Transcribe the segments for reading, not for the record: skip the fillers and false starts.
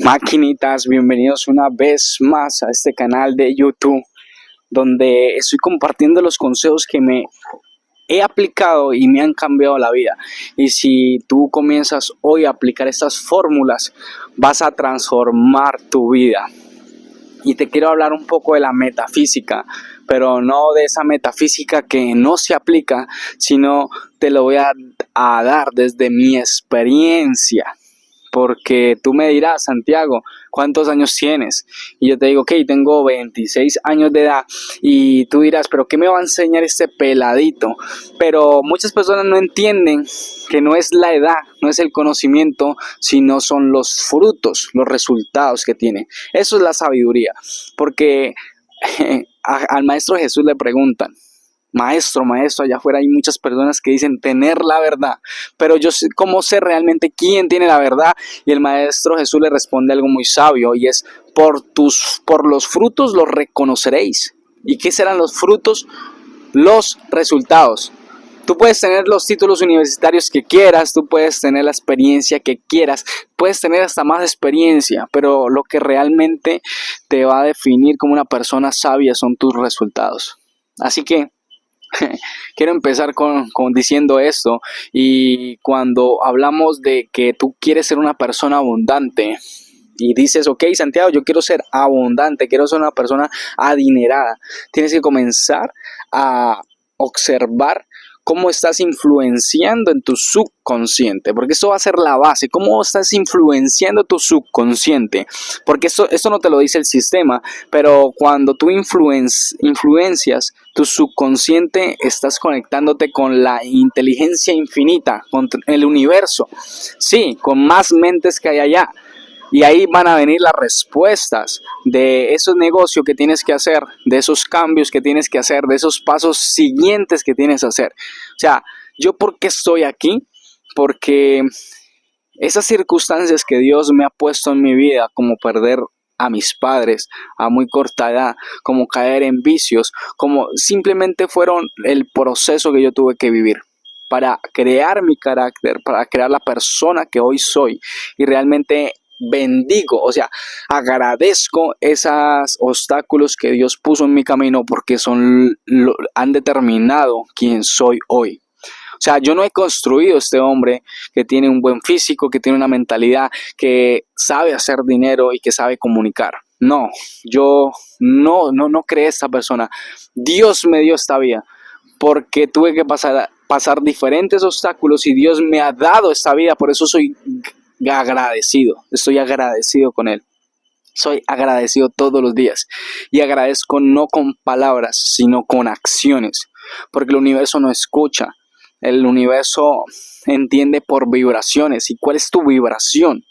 Maquinitas, bienvenidos una vez más a este canal de YouTube donde estoy compartiendo los consejos que me he aplicado y me han cambiado la vida. Y si tú comienzas hoy a aplicar estas fórmulas, vas a transformar tu vida. Y te quiero hablar un poco de la metafísica, pero no de esa metafísica que no se aplica, sino te lo voy a dar desde mi experiencia. Porque tú me dirás, Santiago, ¿cuántos años tienes? Y yo te digo, ok, tengo 26 años de edad. Y tú dirás, ¿pero qué me va a enseñar este peladito? Pero muchas personas no entienden que no es la edad, no es el conocimiento, sino son los frutos, los resultados que tiene. Eso es la sabiduría. Porque al Maestro Jesús le preguntan, maestro, allá afuera hay muchas personas que dicen tener la verdad, pero yo sé cómo sé realmente quién tiene la verdad. Y el Maestro Jesús le responde algo muy sabio y es, por los frutos los reconoceréis. ¿Y qué serán los frutos? Los resultados. Tú puedes tener los títulos universitarios que quieras, tú puedes tener la experiencia que quieras, puedes tener hasta más experiencia, pero lo que realmente te va a definir como una persona sabia son tus resultados. Así que quiero empezar con diciendo esto. Y cuando hablamos de que tú quieres ser una persona abundante y dices, ok, Santiago, yo quiero ser abundante, quiero ser una persona adinerada, tienes que comenzar a observar cómo estás influenciando en tu subconsciente, porque esto va a ser la base. Cómo estás influenciando tu subconsciente, porque esto no te lo dice el sistema, pero cuando tú influencias tu subconsciente, estás conectándote con la inteligencia infinita, con el universo, sí, con más mentes que hay allá. Y ahí van a venir las respuestas de esos negocios que tienes que hacer, de esos cambios que tienes que hacer, de esos pasos siguientes que tienes que hacer. O sea, ¿yo por qué estoy aquí? Porque esas circunstancias que Dios me ha puesto en mi vida, como perder a mis padres a muy corta edad, como caer en vicios, como simplemente fueron el proceso que yo tuve que vivir para crear mi carácter, para crear la persona que hoy soy. Y realmente bendigo, o sea, agradezco esos obstáculos que Dios puso en mi camino, porque han determinado quién soy hoy. O sea, yo no he construido este hombre que tiene un buen físico, que tiene una mentalidad, que sabe hacer dinero y que sabe comunicar. No, yo no creé esta persona. Dios me dio esta vida porque tuve que pasar diferentes obstáculos y Dios me ha dado esta vida. Por eso soy agradecido, estoy agradecido con Él. Soy agradecido todos los días y agradezco no con palabras, sino con acciones, porque el universo no escucha, el universo entiende por vibraciones. ¿Y cuál es tu vibración?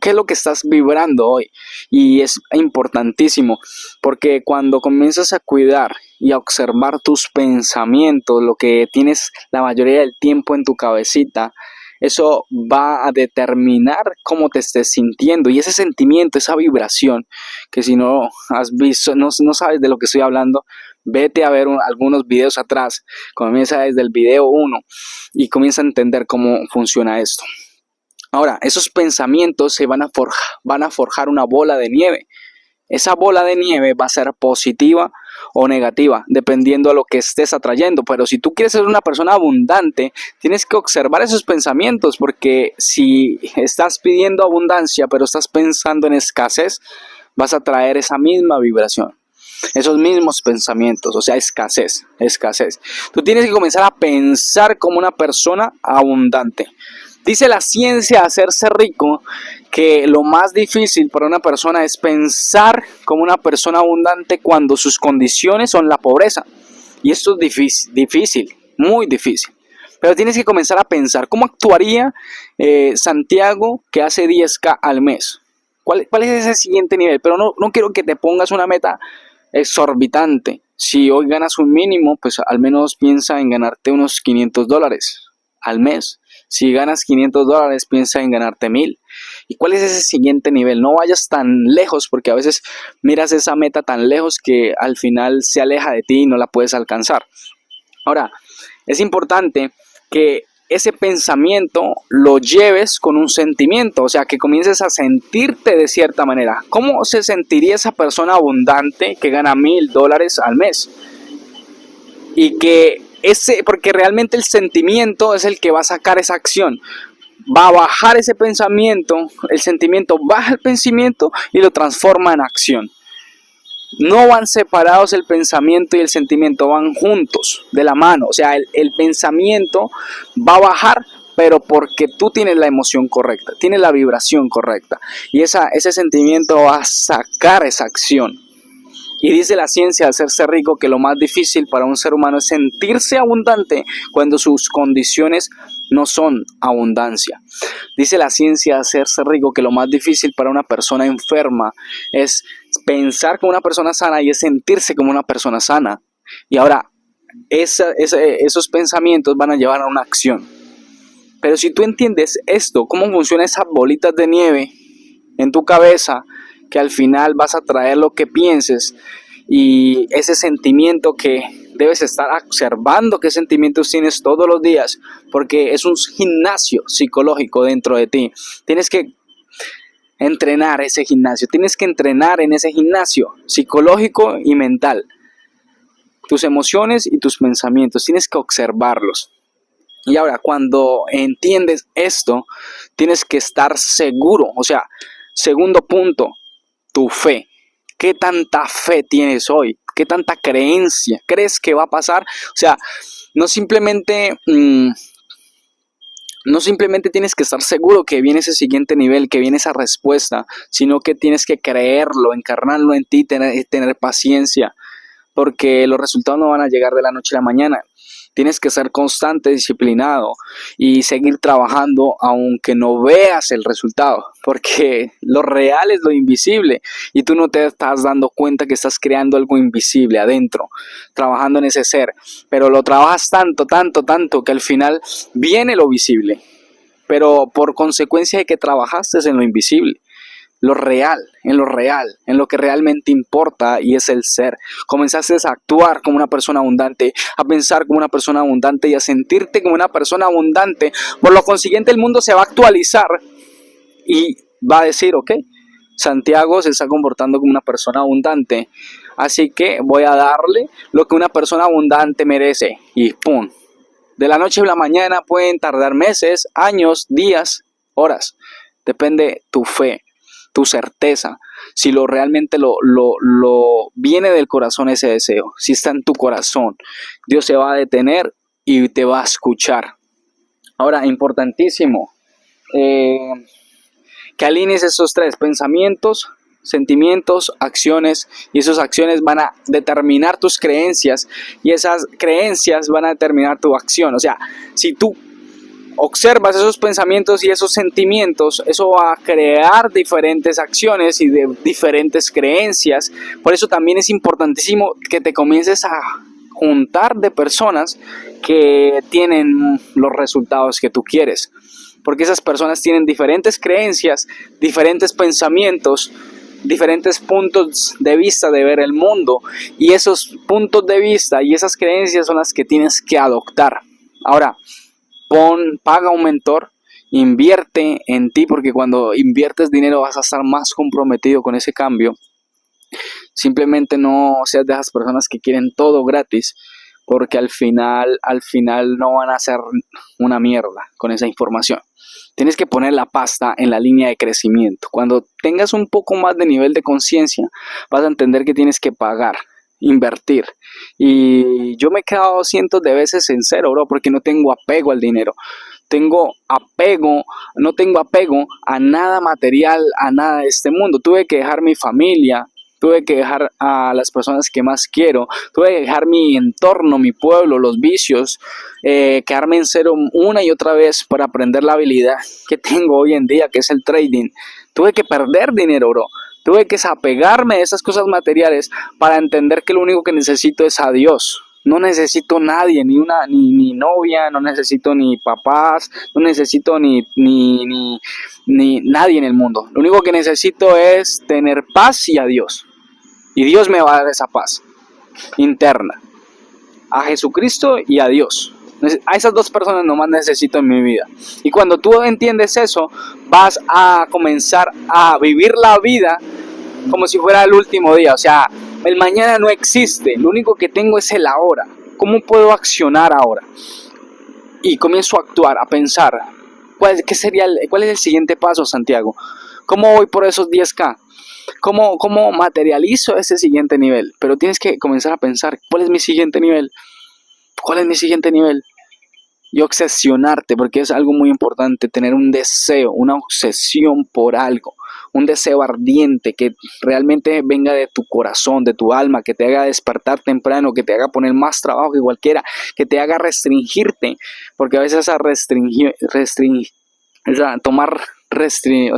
¿Qué es lo que estás vibrando hoy? Y es importantísimo, porque cuando comienzas a cuidar y a observar tus pensamientos, lo que tienes la mayoría del tiempo en tu cabecita, eso va a determinar cómo te estés sintiendo. Y ese sentimiento, esa vibración, que si no has visto, no sabes de lo que estoy hablando, vete a ver algunos videos atrás. Comienza desde el video 1 y comienza a entender cómo funciona esto. Ahora, esos pensamientos van a forjar una bola de nieve. Esa bola de nieve va a ser positiva o negativa, dependiendo a lo que estés atrayendo. Pero si tú quieres ser una persona abundante, tienes que observar esos pensamientos, porque si estás pidiendo abundancia, pero estás pensando en escasez, vas a traer esa misma vibración, esos mismos pensamientos, o sea, escasez. Tú tienes que comenzar a pensar como una persona abundante. Dice la ciencia de hacerse rico que lo más difícil para una persona es pensar como una persona abundante cuando sus condiciones son la pobreza. Y esto es difícil, muy difícil. Pero tienes que comenzar a pensar, ¿cómo actuaría Santiago que hace 10K al mes? ¿Cuál es ese siguiente nivel? Pero no quiero que te pongas una meta exorbitante. Si hoy ganas un mínimo, pues al menos piensa en ganarte unos $500 al mes. Si ganas $500, piensa en ganarte 1000. ¿Y cuál es ese siguiente nivel? No vayas tan lejos, porque a veces miras esa meta tan lejos que al final se aleja de ti y no la puedes alcanzar. Ahora, es importante que ese pensamiento lo lleves con un sentimiento, o sea, que comiences a sentirte de cierta manera. ¿Cómo se sentiría esa persona abundante que gana $1000 al mes? Y que porque realmente el sentimiento es el que va a sacar esa acción. Va a bajar ese pensamiento, el sentimiento baja el pensamiento y lo transforma en acción. No van separados el pensamiento y el sentimiento, van juntos, de la mano. O sea, el pensamiento va a bajar, pero porque tú tienes la emoción correcta, tienes la vibración correcta. Y ese sentimiento va a sacar esa acción. Y dice la ciencia de hacerse rico que lo más difícil para un ser humano es sentirse abundante cuando sus condiciones no son abundancia. Dice la ciencia de hacerse rico que lo más difícil para una persona enferma es pensar como una persona sana y es sentirse como una persona sana. Y ahora, esos pensamientos van a llevar a una acción. Pero si tú entiendes esto, cómo funcionan esas bolitas de nieve en tu cabeza, que al final vas a traer lo que pienses y ese sentimiento que debes estar observando qué sentimientos tienes todos los días, porque es un gimnasio psicológico dentro de ti. Tienes que entrenar ese gimnasio, tienes que entrenar en ese gimnasio psicológico y mental. Tus emociones y tus pensamientos, tienes que observarlos. Y ahora, cuando entiendes esto, tienes que estar seguro. O sea, segundo punto, tu fe. ¿Qué tanta fe tienes hoy? ¿Qué tanta creencia crees que va a pasar? O sea, no simplemente tienes que estar seguro que viene ese siguiente nivel, que viene esa respuesta, sino que tienes que creerlo, encarnarlo en ti, tener paciencia, porque los resultados no van a llegar de la noche a la mañana. Tienes que ser constante, disciplinado y seguir trabajando aunque no veas el resultado, porque lo real es lo invisible y tú no te estás dando cuenta que estás creando algo invisible adentro, trabajando en ese ser, pero lo trabajas tanto que al final viene lo visible, pero por consecuencia de que trabajaste en lo invisible. Lo real, en lo que realmente importa y es el ser. Comenzaste a actuar como una persona abundante, a pensar como una persona abundante y a sentirte como una persona abundante. Por lo consiguiente, el mundo se va a actualizar y va a decir, ok, Santiago se está comportando como una persona abundante, así que voy a darle lo que una persona abundante merece y ¡pum! De la noche a la mañana pueden tardar meses, años, días, horas. Depende tu fe, tu certeza, si realmente lo viene del corazón ese deseo, si está en tu corazón, Dios se va a detener y te va a escuchar. Ahora, importantísimo, que alinees esos tres: pensamientos, sentimientos, acciones, y esas acciones van a determinar tus creencias y esas creencias van a determinar tu acción. O sea, si tú observas esos pensamientos y esos sentimientos, eso va a crear diferentes acciones y de diferentes creencias. Por eso también es importantísimo que te comiences a juntar de personas que tienen los resultados que tú quieres, porque esas personas tienen diferentes creencias, diferentes pensamientos, diferentes puntos de vista de ver el mundo, y esos puntos de vista y esas creencias son las que tienes que adoptar. Ahora, paga un mentor, invierte en ti, porque cuando inviertes dinero vas a estar más comprometido con ese cambio. Simplemente no seas de esas personas que quieren todo gratis, porque al final no van a hacer una mierda con esa información. Tienes que poner la pasta en la línea de crecimiento. Cuando tengas un poco más de nivel de conciencia, vas a entender que tienes que pagar, invertir. Y yo me he quedado cientos de veces en cero, bro, porque no tengo apego al dinero. No tengo apego a nada material, a nada de este mundo. Tuve que dejar mi familia, tuve que dejar a las personas que más quiero, tuve que dejar mi entorno, mi pueblo, los vicios, quedarme en cero una y otra vez para aprender la habilidad que tengo hoy en día, que es el trading. Tuve que perder dinero, bro. Tuve que desapegarme de esas cosas materiales para entender que lo único que necesito es a Dios. No necesito nadie, ni novia, no necesito ni papás, no necesito ni nadie en el mundo. Lo único que necesito es tener paz y a Dios. Y Dios me va a dar esa paz interna, a Jesucristo y a Dios. A esas dos personas nomás necesito en mi vida. Y cuando tú entiendes eso, vas a comenzar a vivir la vida como si fuera el último día. O sea, el mañana no existe, lo único que tengo es el ahora. ¿Cómo puedo accionar ahora? Y comienzo a actuar, a pensar, ¿cuál es el siguiente paso, Santiago? ¿Cómo voy por esos 10K? ¿Cómo materializo ese siguiente nivel? Pero tienes que comenzar a pensar, ¿cuál es mi siguiente nivel? ¿Cuál es mi siguiente nivel? Y obsesionarte, porque es algo muy importante, tener un deseo, una obsesión por algo, un deseo ardiente que realmente venga de tu corazón, de tu alma, que te haga despertar temprano, que te haga poner más trabajo que cualquiera, que te haga restringirte, porque a veces o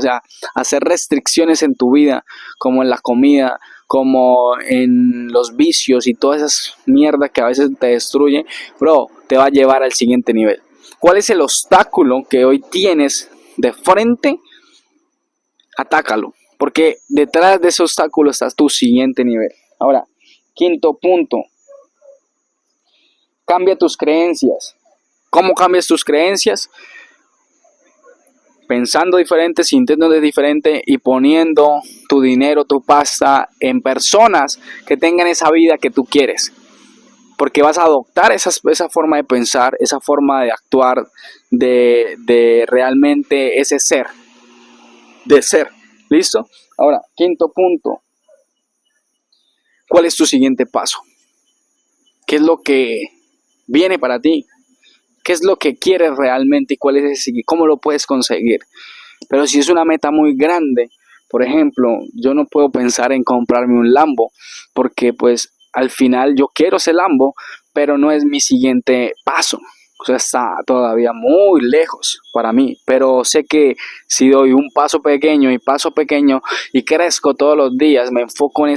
sea, hacer restricciones en tu vida, como en la comida, como en los vicios y todas esas mierdas que a veces te destruyen, bro, te va a llevar al siguiente nivel. ¿Cuál es el obstáculo que hoy tienes de frente? Atácalo, porque detrás de ese obstáculo está tu siguiente nivel. Ahora, quinto punto, cambia tus creencias. ¿Cómo cambias tus creencias? Pensando diferente, sintiéndote diferente y poniendo tu dinero, tu pasta en personas que tengan esa vida que tú quieres. Porque vas a adoptar esa forma de pensar, esa forma de actuar, de realmente ese ser, de ser. ¿Listo? Ahora, quinto punto. ¿Cuál es tu siguiente paso? ¿Qué es lo que viene para ti? ¿Qué es lo que quieres realmente y cuál es cómo lo puedes conseguir? Pero si es una meta muy grande, por ejemplo, yo no puedo pensar en comprarme un Lambo, porque pues al final yo quiero ese Lambo, pero no es mi siguiente paso. O sea, está todavía muy lejos para mí, pero sé que si doy un paso pequeño y crezco todos los días, me enfoco en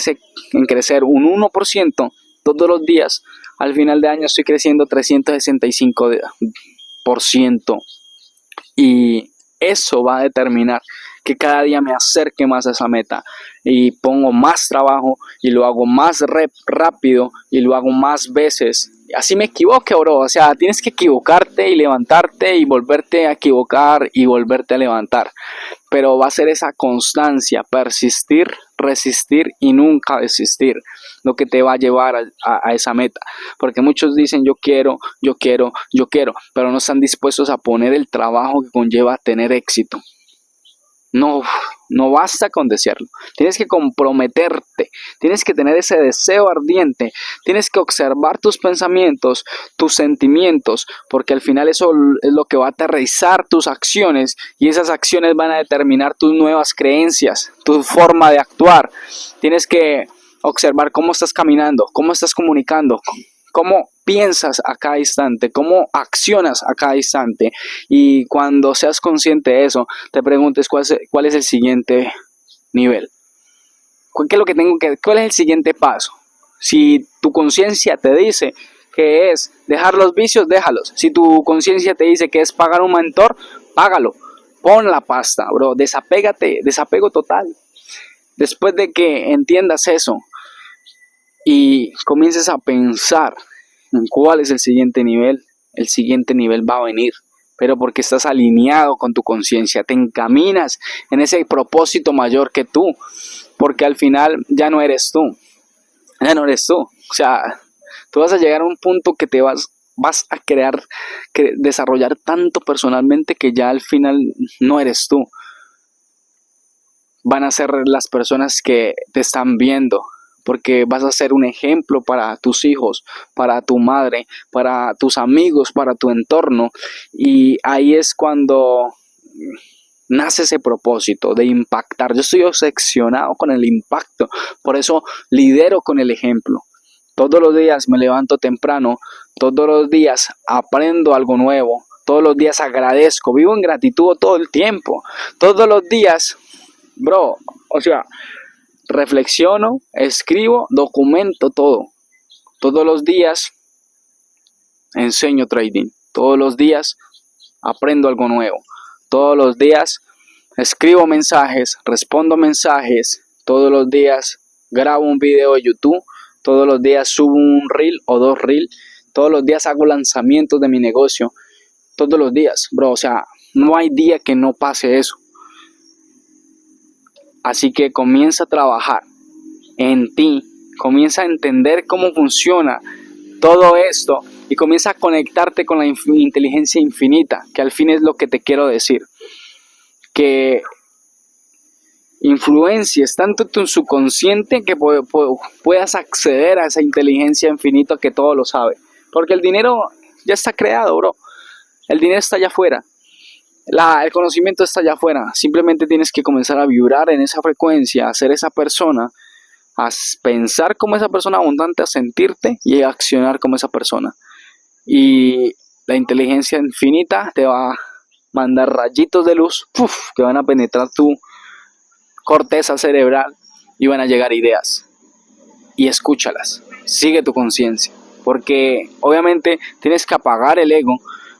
crecer un 1% todos los días, al final de año estoy creciendo 365%. Y eso va a determinar que cada día me acerque más a esa meta y pongo más trabajo y lo hago más rápido y lo hago más veces. Así me equivoque, bro. O sea, tienes que equivocarte y levantarte y volverte a equivocar y volverte a levantar. Pero va a ser esa constancia, persistir, resistir y nunca desistir, lo que te va a llevar a esa meta. Porque muchos dicen yo quiero, pero no están dispuestos a poner el trabajo que conlleva tener éxito. No basta con desearlo, tienes que comprometerte, tienes que tener ese deseo ardiente, tienes que observar tus pensamientos, tus sentimientos, porque al final eso es lo que va a aterrizar tus acciones y esas acciones van a determinar tus nuevas creencias, tu forma de actuar. Tienes que observar cómo estás caminando, cómo estás comunicando, cómo piensas a cada instante, cómo accionas a cada instante. Y cuando seas consciente de eso, te preguntes cuál es el siguiente nivel. ¿Qué es lo que cuál es el siguiente paso? Si tu conciencia te dice que es dejar los vicios, déjalos. Si tu conciencia te dice que es pagar un mentor, págalo. Pon la pasta, bro. Desapégate, desapego total. Después de que entiendas eso y comiences a pensar en cuál es el siguiente nivel va a venir, pero porque estás alineado con tu conciencia, te encaminas en ese propósito mayor que tú, porque al final ya no eres tú, o sea, tú vas a llegar a un punto que te vas a desarrollar tanto personalmente que ya al final no eres tú, van a ser las personas que te están viendo, porque vas a ser un ejemplo para tus hijos, para tu madre, para tus amigos, para tu entorno. Y ahí es cuando nace ese propósito de impactar. Yo estoy obsesionado con el impacto, por eso lidero con el ejemplo. Todos los días me levanto temprano, todos los días aprendo algo nuevo, todos los días agradezco, vivo en gratitud todo el tiempo, todos los días, bro, o sea, reflexiono, escribo, documento todo. Todos los días enseño trading. Todos los días aprendo algo nuevo. Todos los días escribo mensajes, respondo mensajes. Todos los días grabo un video de YouTube. Todos los días subo un reel o 2 reels. Todos los días hago lanzamientos de mi negocio. Todos los días, bro. O sea, no hay día que no pase eso. Así que comienza a trabajar en ti. Comienza a entender cómo funciona todo esto. Y comienza a conectarte con la inteligencia infinita. Que al fin es lo que te quiero decir. Que influencias tanto tu subconsciente que puedas acceder a esa inteligencia infinita que todo lo sabe. Porque el dinero ya está creado, bro. El dinero está allá afuera. El conocimiento está allá afuera. Simplemente tienes que comenzar a vibrar en esa frecuencia, a ser esa persona, a pensar como esa persona abundante, a sentirte y a accionar como esa persona. Y la inteligencia infinita te va a mandar rayitos de luz que van a penetrar tu corteza cerebral y van a llegar ideas. Y escúchalas. Sigue tu conciencia. Porque obviamente tienes que apagar el ego.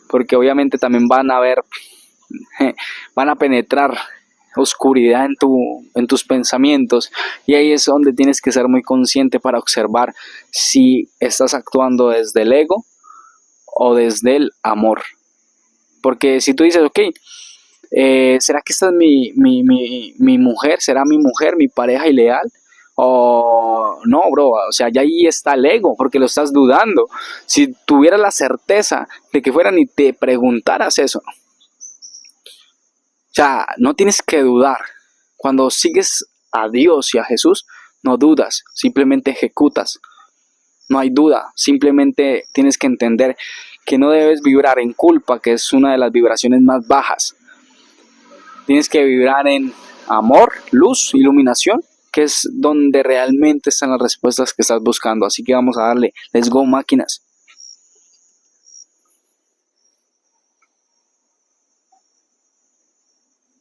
Porque obviamente también van a penetrar oscuridad en tus pensamientos. Y ahí es donde tienes que ser muy consciente para observar si estás actuando desde el ego o desde el amor. Porque si tú dices, ok, ¿será que esta es mi mujer? ¿Será mi mujer, mi pareja ideal? O no, bro, o sea, ya ahí está el ego, porque lo estás dudando. Si tuvieras la certeza de que fuera, ni te preguntaras eso. O sea, no tienes que dudar. Cuando sigues a Dios y a Jesús, no dudas, simplemente ejecutas. No hay duda, simplemente tienes que entender que no debes vibrar en culpa, que es una de las vibraciones más bajas. Tienes que vibrar en amor, luz, iluminación, que es donde realmente están las respuestas que estás buscando. Así que vamos a darle. Let's go, máquinas.